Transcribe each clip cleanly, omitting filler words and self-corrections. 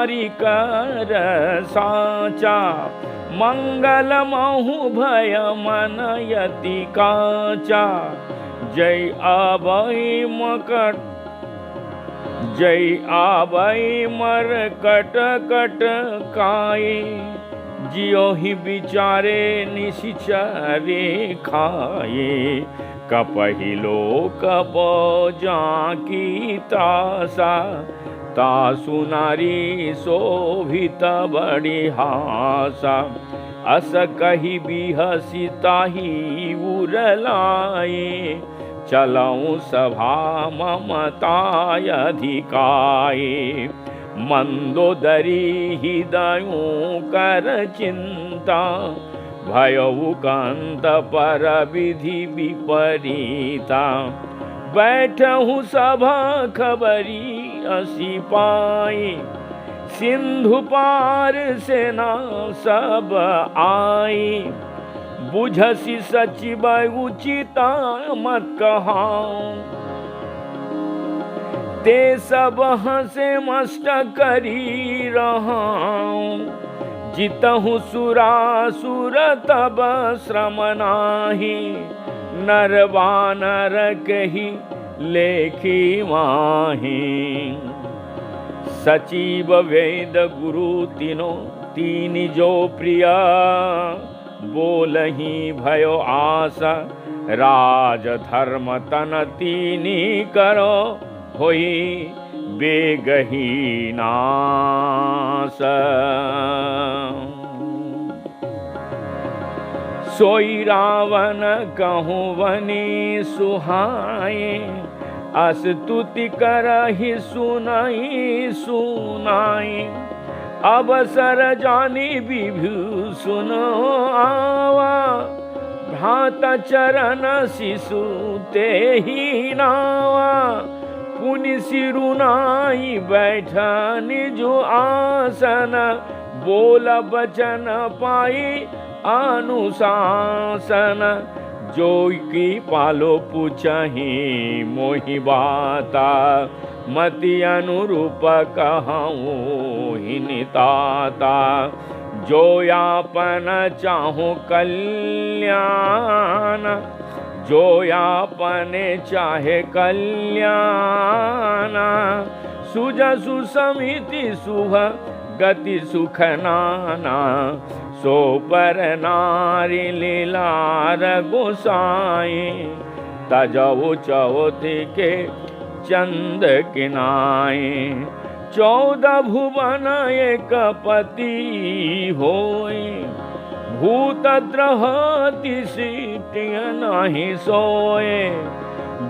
नारी कर साचा, मंगल महु भय मन यति काचा। जय आबई मकट जय आबई मरकट कट काए, जियो ही बिचारे निशिचरे खाए। कपहि लोक जाकी तासा, तासु नारी शोभित बड़ी हासा। अस कही बिहसी ताही उरलाए, चलऊँ सभा ममताय अधिकाए। मंदोदरी हृदयों कर चिंता, भयउ कंत पर विधि विपरीता। बैठहु सभा खबरी असी पाई, सिंधु पार सेना सब आई। बुझसी सचिव उचिता मत कहाऊं, ते सब हंसे मस्त करी रहाऊं। जितहु सुरासुर तब श्रम नाही, नर वानर कही लेखी माही। सचिव वेद गुरु तीनों तीन जो प्रिया, बोलही भयो आशा राज धर्म तन तीनी करो, होई बेगही नाश। सोई रावण कहूँ वनी सुहाए, अस्तुति करहि सुनाई सुनाई। अवसर जानी विभूषण आवा, भ्रात चरण शिशु ते ही नावा। पुनि सिरुनाई बैठा निजु आसन, बोल बचन पाई अनुशासन। जो की पालो पूछही मोहि बाता, मति अनुरूप कहूँ हिनिताता। जो यापन चाहूँ कल्याण, जो यापने चाहे कल्याण। सुजसु समिति शुभ गति सुख नाना, सो पर नारी लीलार गोसाई। तजऊ चौथी के चंद किनाए, 14 भुवन एक पति होए। भूत द्रहति सीटिय नहीं सोए,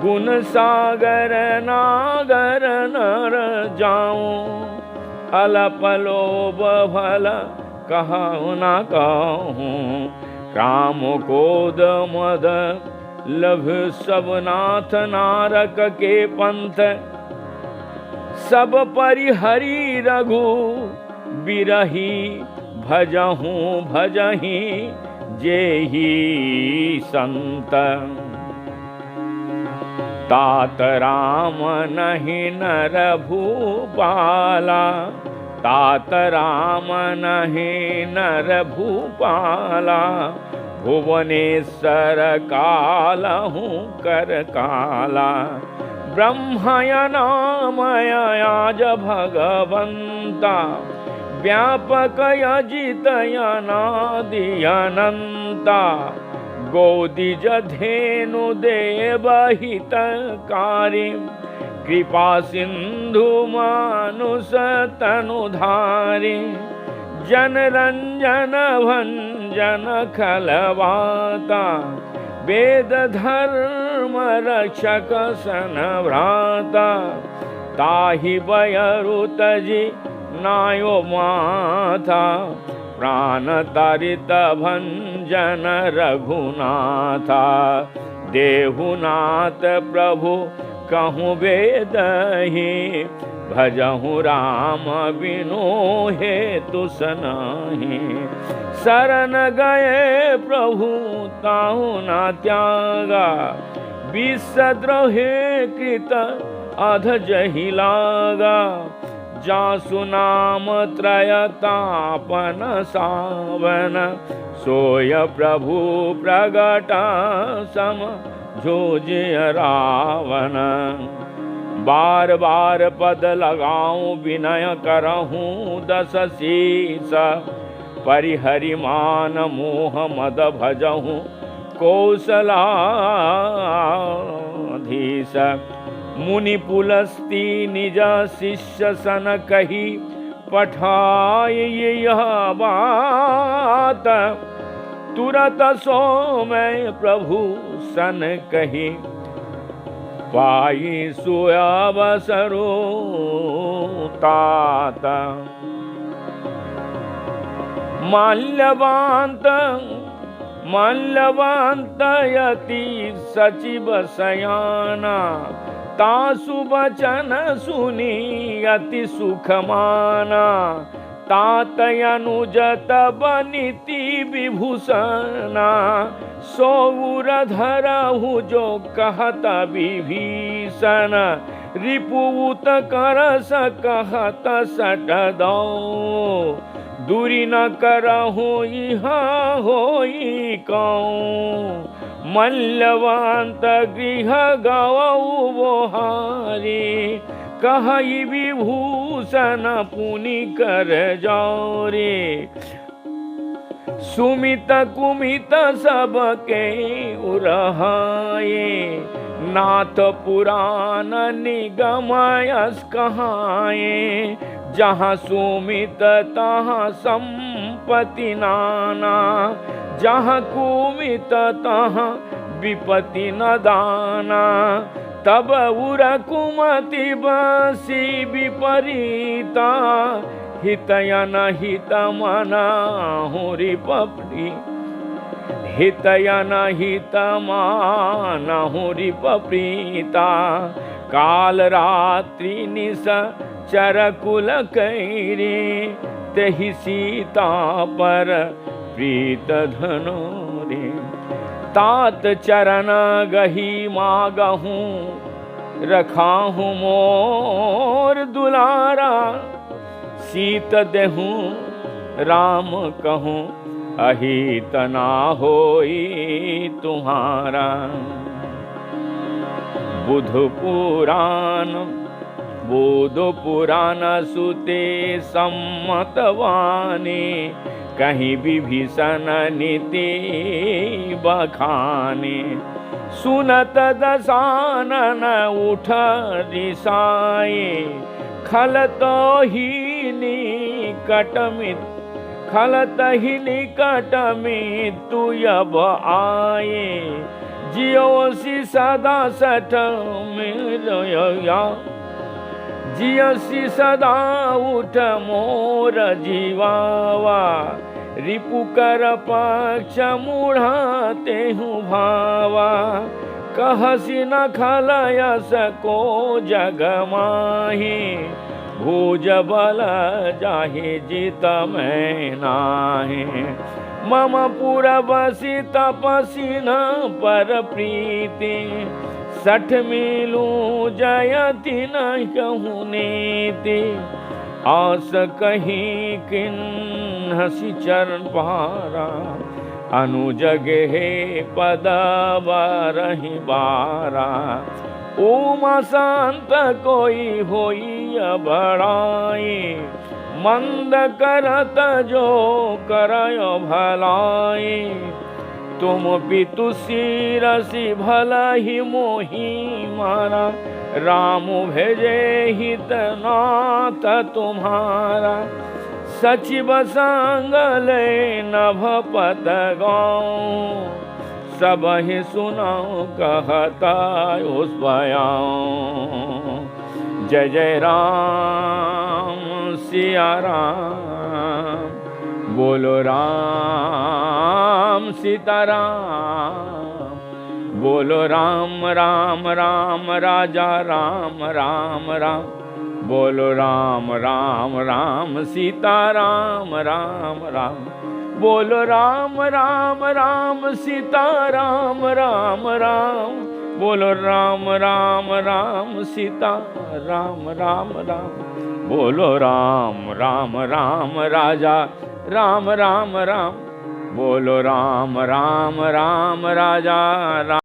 गुण सागर नागर नर जाऊं। अलप लोभ भल कहूँ न कहूँ, काम क्रोध मद लभ सब नाथ। नारक के पंथ सब परिहरी रघु, बिरही भजहूँ भजही जेहि संत। तात राम नहीं नर भूपाला, तात राम नहीं नर भूपाला। भुवनेश्वर कालहूँ कर काला, ब्रह्मय नामय आज भगवंता। व्यापक अजित अनादि अनंता, गोदिज धेनु देव हितकारी। कृपा सिंधु मानुष तनुधारी, जन रंजन भंजन खलवाता। वेद धर्म रक्षक सन भ्राता, ताहि बयरु तजी नायो माथा। प्राण तारित भंजन रघुनाथा, देहुनाथ प्रभु कहूँ वेदहि। भजहु राम बिनु हेतु सनाहि, शरण गए प्रभु ताहु न त्यागा। विषद्रोहे कृत अध जहि लागा, जासु नाम त्रयतापन सावन, सोय प्रभु प्रगट सम जोजिय रावण। बार बार पद लगाऊं विनय करहूं दस शीस, परिहरिमान मोह मद भजहूं कौशलाधीश। मुनि पुलस्ती निज शिष्य सन कही, पठाय यह बात, तुरत सो मैं प्रभु सन कही। पाई सुअवसरो तात, माल्यवांत यति सचिव सयाना, तासु बचन सुनी अति सुख माना। तात अनुजत बनिति विभूषणा, सौर धरहु जो कहत विभीषण। रिपुत करस कहत सट दो, दूरी न करहु यहाँ होई कौं। मल्यवांत गृह गवौ बोहारी, कहई विभूषण पुनि कर जाओ रे। सुमित कुमित सबके उरहाये, नाथ पुराण निगमयस कहाये। जहाँ सुमित तहाँ संपत्ति नाना, जहाँ कुमित तहाँ विपत्ति न दाना। तब उर कुमति बसी विपरीता, हितयन हित मना हुरि पपड़ी। हितयन हित माना हुरि पप्रीता, काल रात्रि निस चरकुल कैरे। तेहि सीता पर प्रीत धनोरे, तात चरण गही मागहूँ, रखाहूँ मोर दुलारा। सीत देहूँ राम कहूँ, अहित ना होई तुम्हारा। बुध पुराण सुते सम्मत वाणी, कहीं विभीषण नीति बखाने। सुनत दशानन उठ रिसाए, खलत ही निकट मृत्यु अब आए। जियोसी सदा सठ मिलया, जियसी सदा उठ मोर जीवावा। रिपु कर पक्ष मुढ़ाते हूँ भावा, कहसी न खलयस को जग माही। भुज बल जाहि जित मैं नाहि, मम पुर बसी तपसी न पर प्रीति। सठ मिलू जयति न कहूँ नीति, आस कहीं किन्हसी चरण पारा। अनुजगे पद बारहि बारा, उमा शांत कोई होई बड़ाई। मंद करत जो करयो भलाई, तुम पितु शिरसि भलहि मोहि मारा। राम भेजे हित नाथ तुम्हारा, सचिव सांगले नभ पद गाऊं। सबहि सुनाऊं कहता उस बयाऊं। जय जय राम सिया राम, बोलो राम सीताराम। बोलो राम राम राम राजा राम राम राम। बोलो राम राम राम सीताराम राम राम। बोलो राम राम राम सीताराम राम राम। बोलो राम राम राम सीता राम राम राम। बोलो राम राम राम राजा राम राम राम, बोलो राम राम राम राजा राम।